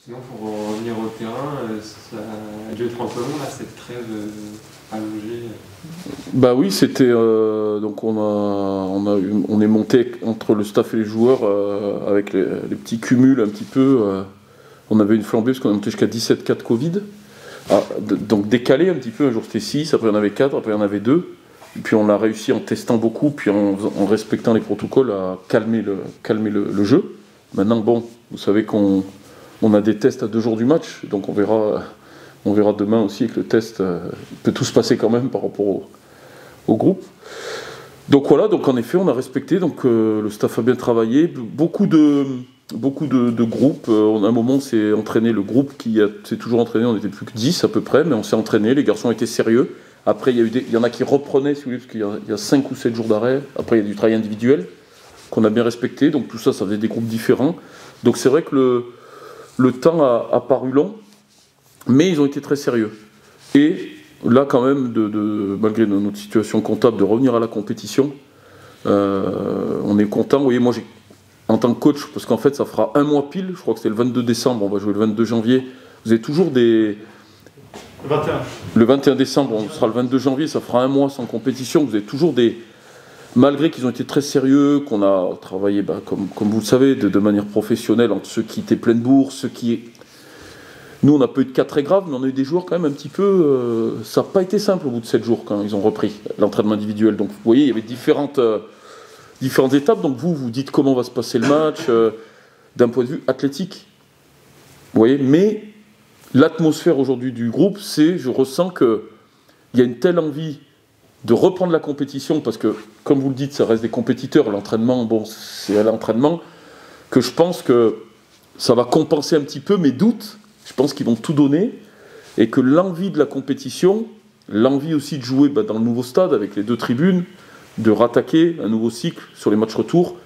Sinon, pour revenir au terrain, ça a dû être un peu long, là, cette trêve allongée. Bah oui, c'était donc on est monté entre le staff et les joueurs avec les petits cumuls un petit peu. On avait une flambée parce qu'on est monté jusqu'à 17 cas de Covid. Donc décalé un petit peu, un jour c'était 6, après il y en avait 4, après il y en avait 2. Et puis on a réussi en testant beaucoup, puis en respectant les protocoles à calmer le jeu. Maintenant, bon, vous savez qu'on a des tests à 2 jours du match, donc on verra demain aussi avec le test. Il peut tout se passer quand même par rapport au groupe. Donc voilà, donc en effet on a respecté, donc le staff a bien travaillé, beaucoup de groupes. À un moment on s'est entraîné, le groupe qui s'est toujours entraîné, on n'était plus que 10 à peu près, mais on s'est entraîné, les garçons étaient sérieux. Après il y en a qui reprenaient, si vous voulez, parce qu'il y a 5 ou 7 jours d'arrêt. Après il y a du travail individuel qu'on a bien respecté, donc tout ça, ça faisait des groupes différents. Donc c'est vrai que le temps a paru long, mais ils ont été très sérieux. Et là, quand même, malgré notre situation comptable, de revenir à la compétition, on est content. Vous voyez, moi, en tant que coach, parce qu'en fait, ça fera un mois pile, je crois que c'est le 22 décembre, on va jouer le 22 janvier. Vous avez toujours des... Le 21. Le 21 décembre, on sera le 22 janvier, ça fera un mois sans compétition. Vous avez toujours des... Malgré qu'ils ont été très sérieux, qu'on a travaillé, comme vous le savez, de manière professionnelle, entre ceux qui étaient pleine bourse, ceux qui... Nous, on n'a pas eu de cas très graves, mais on a eu des joueurs quand même un petit peu... ça n'a pas été simple au bout de 7 jours quand ils ont repris l'entraînement individuel. Donc, vous voyez, il y avait différentes étapes. Donc, vous dites comment va se passer le match d'un point de vue athlétique. Vous voyez, mais l'atmosphère aujourd'hui du groupe, je ressens qu'il y a une telle envie de reprendre la compétition, parce que, comme vous le dites, ça reste des compétiteurs. L'entraînement, bon, c'est à l'entraînement, que je pense que ça va compenser un petit peu mes doutes. Je pense qu'ils vont tout donner, et que l'envie de la compétition, l'envie aussi de jouer dans le nouveau stade avec les 2 tribunes, de rattaquer un nouveau cycle sur les matchs retour,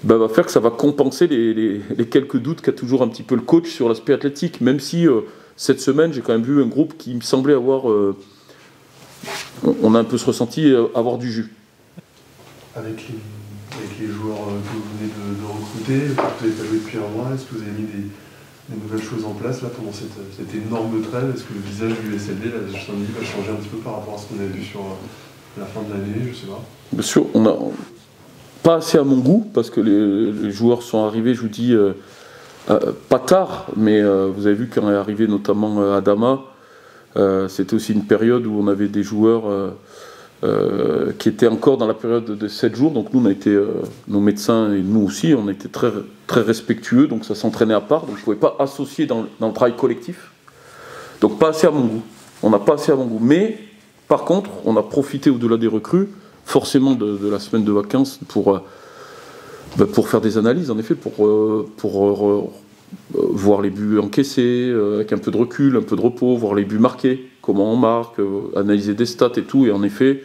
va faire que ça va compenser les quelques doutes qu'a toujours un petit peu le coach sur l'aspect athlétique, même si cette semaine j'ai quand même vu un groupe qui me semblait avoir, on a un peu ce ressenti, avoir du jus. Avec les joueurs que vous venez de recruter, que vous n'avez pas joué depuis un mois, est-ce que vous avez mis des nouvelles choses en place là, pendant cette énorme trêve? Est-ce que le visage du SLD là, ce samedi va changer un petit peu par rapport à ce qu'on a vu sur la fin de l'année, je sais pas? Bien sûr, on n'a pas assez à mon goût, parce que les joueurs sont arrivés, je vous dis, pas tard, mais vous avez vu quand est arrivé notamment Adama, c'était aussi une période où on avait des joueurs qui étaient encore dans la période de 7 jours, donc nous on a été, nos médecins et nous aussi, on a été très, très respectueux, donc ça s'entraînait à part, donc je ne pouvais pas associer dans le travail collectif, donc pas assez à mon goût, on n'a pas assez à mon goût, mais par contre on a profité au-delà des recrues, forcément de la semaine de vacances pour faire des analyses, en effet, pour voir les buts encaissés, avec un peu de recul, un peu de repos, voir les buts marqués, comment on marque, analyser des stats et tout, et en effet,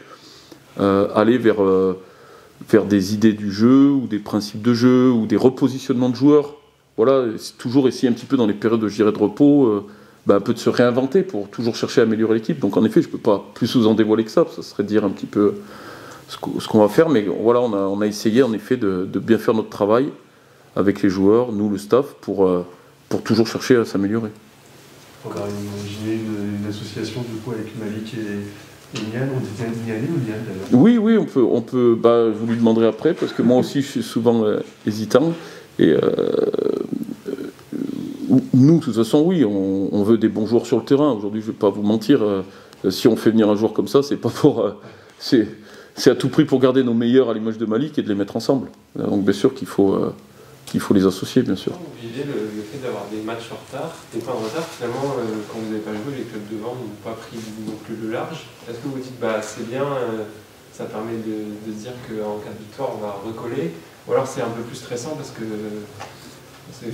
aller vers des idées du jeu, ou des principes de jeu, ou des repositionnements de joueurs. Voilà, c'est toujours essayer un petit peu dans les périodes, je dirais, de repos, un peu de se réinventer pour toujours chercher à améliorer l'équipe. Donc en effet, je ne peux pas plus vous en dévoiler que ça serait dire un petit peu ce qu'on va faire, mais voilà, on a essayé en effet de bien faire notre travail avec les joueurs, nous, le staff, pour toujours chercher à s'améliorer. On va imaginer une association du coup avec Malik et Nian. On disait Nian ou Nian d'ailleurs? Oui, on peut. Je vous lui demanderai après, parce que moi aussi je suis souvent hésitant. Et nous, de toute façon, oui, on veut des bons joueurs sur le terrain. Aujourd'hui, je ne vais pas vous mentir, si on fait venir un joueur comme ça, c'est pas pour. C'est à tout prix pour garder nos meilleurs à l'image de Malik et de les mettre ensemble. Donc bien sûr qu'il faut les associer, bien sûr. L'idée, le fait d'avoir des matchs en retard, des points en retard, finalement, quand vous n'avez pas joué, les clubs devant n'ont pas pris non plus le large. Est-ce que vous dites, c'est bien, ça permet de se dire qu'en cas de victoire, on va recoller, ou alors c'est un peu plus stressant parce que...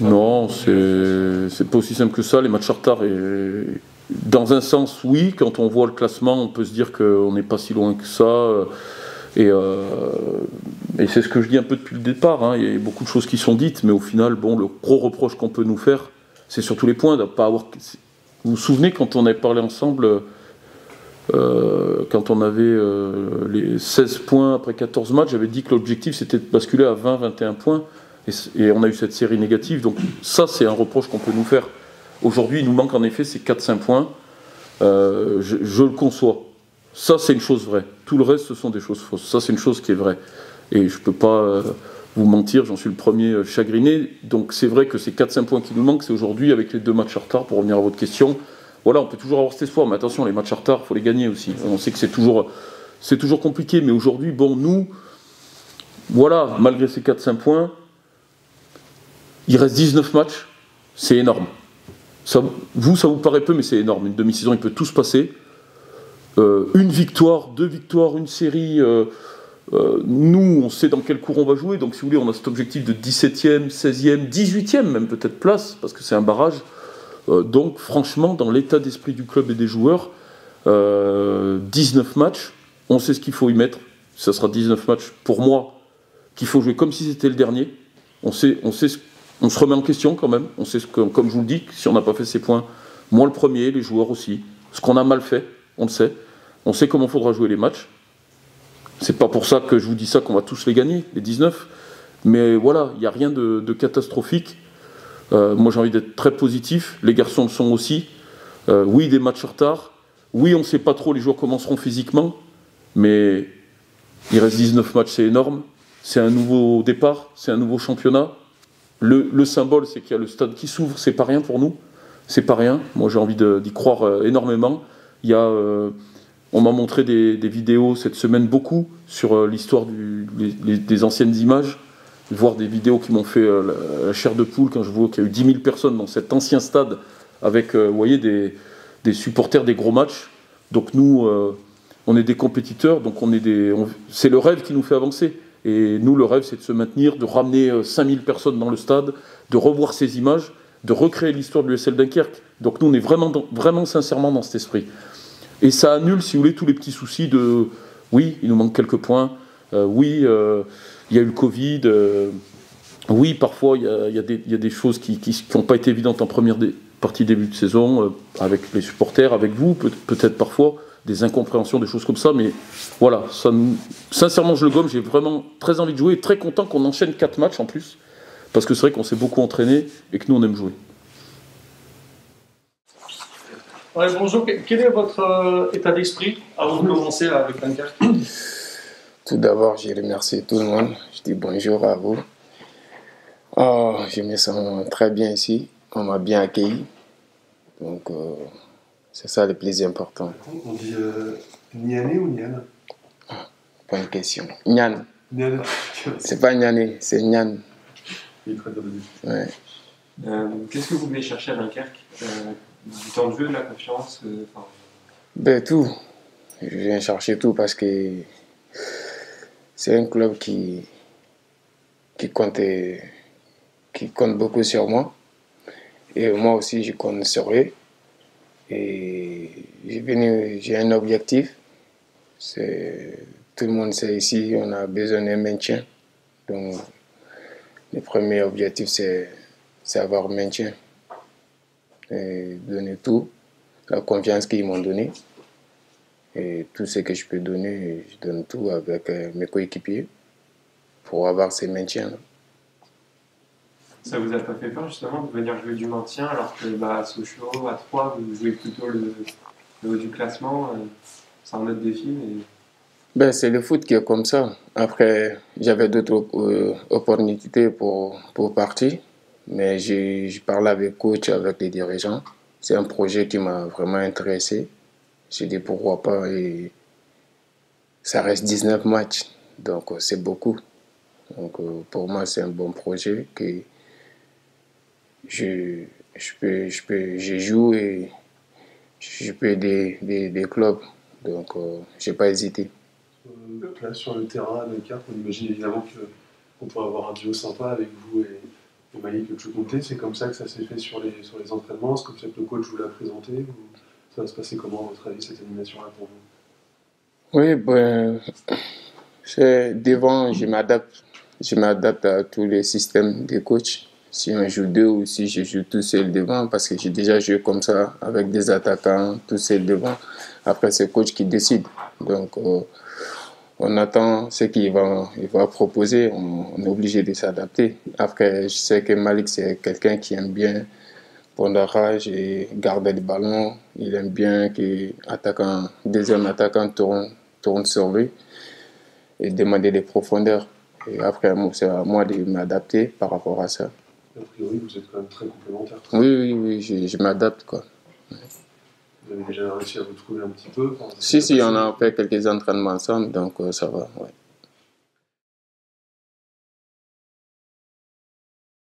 Non, c'est pas aussi simple que ça, les matchs en retard. Et dans un sens, oui, quand on voit le classement, on peut se dire qu'on n'est pas si loin que ça. Et c'est ce que je dis un peu depuis le départ, il y a beaucoup de choses qui sont dites, mais au final, le gros reproche qu'on peut nous faire, c'est surtout les points, de pas avoir... Vous vous souvenez quand on avait parlé ensemble, quand on avait les 16 points après 14 matchs, j'avais dit que l'objectif c'était de basculer à 20-21 points, et on a eu cette série négative, donc ça c'est un reproche qu'on peut nous faire. Aujourd'hui, il nous manque en effet ces 4-5 points. Je le conçois. Ça, c'est une chose vraie. Tout le reste, ce sont des choses fausses. Ça, c'est une chose qui est vraie. Et je ne peux pas vous mentir, j'en suis le premier chagriné. Donc, c'est vrai que ces 4-5 points qui nous manquent, c'est aujourd'hui, avec les 2 matchs en retard, pour revenir à votre question. Voilà, on peut toujours avoir cet espoir, mais attention, les matchs en retard, il faut les gagner aussi. On sait que c'est toujours compliqué, mais aujourd'hui, bon, nous, voilà, malgré ces 4-5 points, il reste 19 matchs, c'est énorme. Ça vous paraît peu, mais c'est énorme. Une demi-saison, il peut tout se passer. Une victoire, 2 victoires, une série. Nous, on sait dans quel cours on va jouer. Donc, si vous voulez, on a cet objectif de 17e, 16e, 18e même peut-être place, parce que c'est un barrage. Donc, franchement, dans l'état d'esprit du club et des joueurs, 19 matchs, on sait ce qu'il faut y mettre. Ça sera 19 matchs, pour moi, qu'il faut jouer comme si c'était le dernier. On se remet en question quand même. On sait comme je vous le dis, si on n'a pas fait ces points, moi le premier, les joueurs aussi. Ce qu'on a mal fait, on le sait. On sait comment il faudra jouer les matchs. C'est pas pour ça que je vous dis ça qu'on va tous les gagner, les 19. Mais voilà, il n'y a rien de catastrophique. Moi j'ai envie d'être très positif. Les garçons le sont aussi. Oui, des matchs en retard. Oui, on ne sait pas trop les joueurs comment seront physiquement. Mais il reste 19 matchs, c'est énorme. C'est un nouveau départ, c'est un nouveau championnat. Le symbole, c'est qu'il y a le stade qui s'ouvre, c'est pas rien pour nous. C'est pas rien. Moi j'ai envie d'y croire énormément. On m'a montré des vidéos cette semaine, beaucoup, sur l'histoire des anciennes images, voir des vidéos qui m'ont fait la chair de poule quand je vois qu'il y a eu 10 000 personnes dans cet ancien stade avec, vous voyez, des supporters des gros matchs. Donc nous, on est des compétiteurs, donc c'est le rêve qui nous fait avancer. Et nous, le rêve, c'est de se maintenir, de ramener 5000 personnes dans le stade, de revoir ces images, de recréer l'histoire de l'USL Dunkerque. Donc nous, on est vraiment sincèrement dans cet esprit. Et ça annule, si vous voulez, tous les petits soucis de oui, il nous manque quelques points, oui, il y a eu le Covid, oui, parfois il y a des choses qui n'ont pas été évidentes en première partie début de saison, avec les supporters, avec vous, peut-être parfois, des incompréhensions, des choses comme ça, mais voilà, sincèrement je le gomme, j'ai vraiment très envie de jouer et très content qu'on enchaîne 4 matchs en plus, parce que c'est vrai qu'on s'est beaucoup entraîné et que nous on aime jouer. Ouais, bonjour, quel est votre état d'esprit avant de commencer avec Dunkerque? Tout d'abord, je remercie tout le monde. Je dis bonjour à vous. Oh, je me sens très bien ici. On m'a bien accueilli. Donc, c'est ça le plus important. On dit Niané ou Nian? Pas une question. Nian. Nian. C'est pas Niané, c'est Nian. Il est très bien dit. Ouais. Qu'est-ce que vous voulez chercher à Dunkerque? Du temps de jeu, de la confiance Ben, tout. Je viens chercher tout parce que c'est un club qui compte beaucoup sur moi. Et moi aussi, je compte sur eux. Et j'ai un objectif. Tout le monde sait ici, on a besoin d'un maintien. Donc, le premier objectif, c'est avoir maintien. Et donner tout, la confiance qu'ils m'ont donnée. Et tout ce que je peux donner, je donne tout avec mes coéquipiers pour avoir ces maintiens. Ça vous a pas fait peur justement de venir jouer du maintien alors que à Sochaux, à Troyes, vous jouez plutôt le haut du classement? C'est un autre défi, mais... Ben, c'est le foot qui est comme ça. Après, j'avais d'autres opportunités pour partir, mais j'ai parlé avec le coach, avec les dirigeants. C'est un projet qui m'a vraiment intéressé. J'ai dit pourquoi pas, et ça reste 19 matchs, donc c'est beaucoup. Donc pour moi, c'est un bon projet que je joue et je peux aider des clubs. Donc je n'ai pas hésité. Là, sur le terrain à Dunkerque, on imagine évidemment qu'on pourrait avoir un duo sympa avec vous et Malik Choukonté. C'est comme ça que ça s'est fait sur les entraînements? Est-ce que peut-être le coach vous l'a présenté? Ou ça va se passer comment, à votre avis, cette animation-là pour vous? Oui, ben, devant, je m'adapte à tous les systèmes des coachs. Si on joue deux ou si je joue tout seul devant, parce que j'ai déjà joué comme ça avec des attaquants tout seul devant. Après, c'est le coach qui décide. Donc, on attend ce qu'il va proposer. On est obligé de s'adapter. Après, je sais que Malik, c'est quelqu'un qui aime bien pondérage et garder le ballon. Il aime bien que deuxième attaquant tourne sur lui et demander des profondeurs. Et après, c'est à moi de m'adapter par rapport à ça. A priori, vous êtes quand même très complémentaires. Oui, je m'adapte, quoi. Vous avez déjà réussi à vous trouver un petit peu? Si, on a fait quelques entraînements ensemble, donc ça va, ouais.